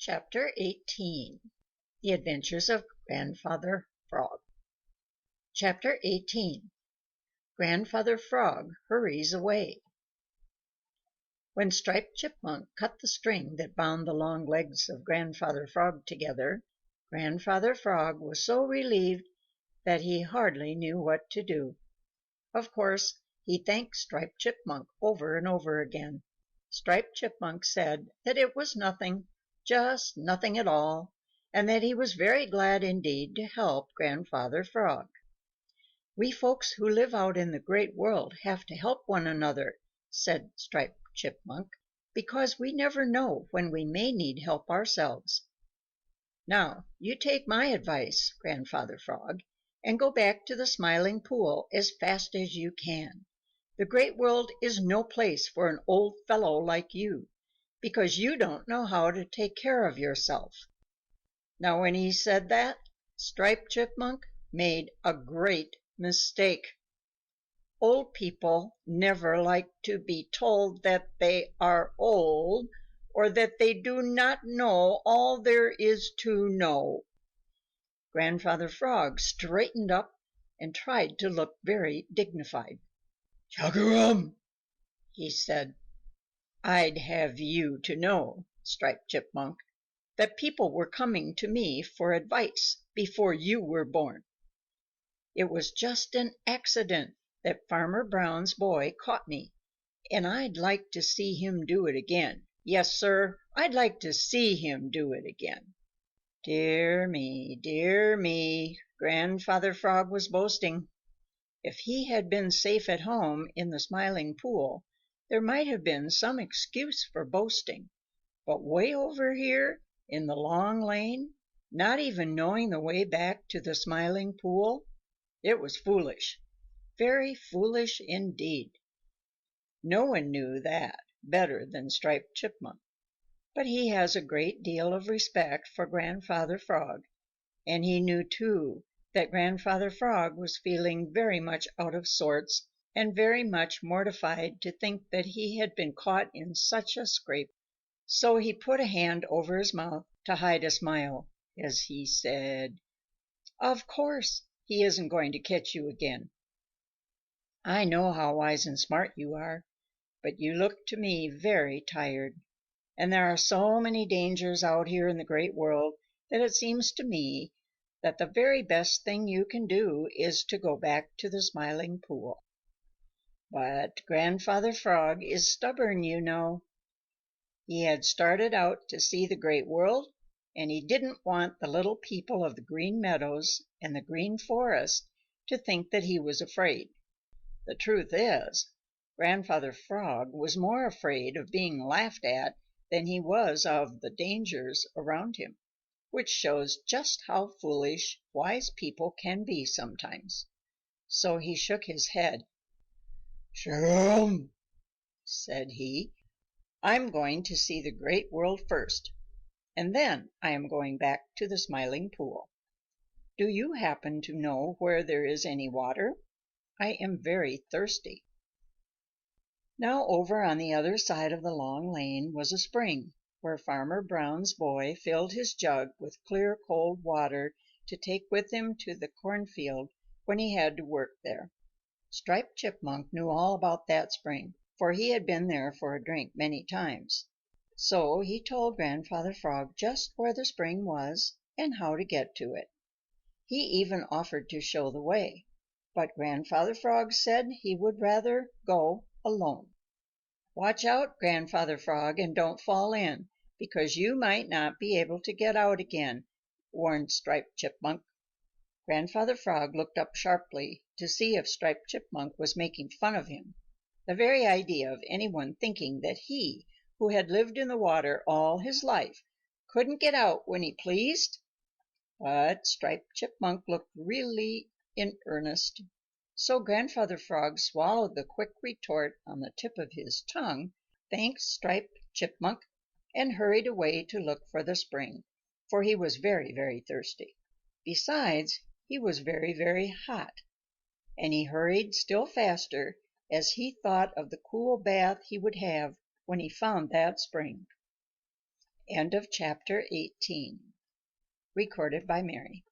Chapter 18 The Adventures of Grandfather Frog. Chapter 18 Grandfather Frog Hurries Away. When Striped Chipmunk cut the string that bound the long legs of Grandfather Frog together, Grandfather Frog was so relieved that he hardly knew what to do. Of course, he thanked Striped Chipmunk over and over again. Striped Chipmunk said that it was nothing, just nothing at all, and that he was very glad indeed to help Grandfather Frog. "We folks who live out in the Great World have to help one another," said Striped Chipmunk, "because we never know when we may need help ourselves. Now, you take my advice, Grandfather Frog, and go back to the Smiling Pool as fast as you can. The Great World is no place for an old fellow like you, because you don't know how to take care of yourself." Now, when he said that, Striped Chipmunk made a great mistake. Old people never like to be told that they are old, or that they do not know all there is to know. Grandfather Frog straightened up and tried to look very dignified. "Chug-a-rum!" he said. "I'd have you to know, Striped Chipmunk, that people were coming to me for advice before you were born. It was just an accident that Farmer Brown's boy caught me, and I'd like to see him do it again. Yes, Sir, I'd like to see him do it again." Dear me, Grandfather Frog was boasting. If he had been safe at home in the Smiling Pool, there might have been some excuse for boasting, but way over here in the Long Lane, not even knowing the way back to the Smiling Pool, it was foolish, very foolish indeed. No one knew that better than Striped Chipmunk, but he has a great deal of respect for Grandfather Frog, and he knew, too, that Grandfather Frog was feeling very much out of sorts and very much mortified to think that he had been caught in such a scrape. So he put a hand over his mouth to hide a smile, as he said, "Of course he isn't going to catch you again. I know how wise and smart you are, but you look to me very tired, and there are so many dangers out here in the Great World that it seems to me that the very best thing you can do is to go back to the Smiling Pool." But Grandfather Frog is stubborn, you know. He had started out to see the Great World, and he didn't want the little people of the Green Meadows and the Green Forest to think that he was afraid. The truth is, Grandfather Frog was more afraid of being laughed at than he was of the dangers around him, which shows just how foolish wise people can be sometimes. So he shook his head. "Chug-a-rum!" said he. "I'm going to see the Great World first, and then I am going back to the Smiling Pool. Do you happen to know where there is any water? I am very thirsty." Now over on the other side of the Long Lane was a spring, where Farmer Brown's boy filled his jug with clear cold water to take with him to the cornfield when he had to work there. Striped Chipmunk knew all about that spring, for he had been there for a drink many times. So he told Grandfather Frog just where the spring was and how to get to it. He even offered to show the way, but Grandfather Frog said he would rather go alone. "Watch out, Grandfather Frog, and don't fall in, because you might not be able to get out again," warned Striped Chipmunk. Grandfather Frog looked up sharply to see if Striped Chipmunk was making fun of him. The very idea of any one thinking that he, who had lived in the water all his life, couldn't get out when he pleased! But Striped Chipmunk looked really in earnest. So Grandfather Frog swallowed the quick retort on the tip of his tongue, thanked Striped Chipmunk, and hurried away to look for the spring, for he was very, very thirsty. Besides, he was very, very hot, and he hurried still faster as he thought of the cool bath he would have when he found that spring. End of chapter 18. Recorded by Mary.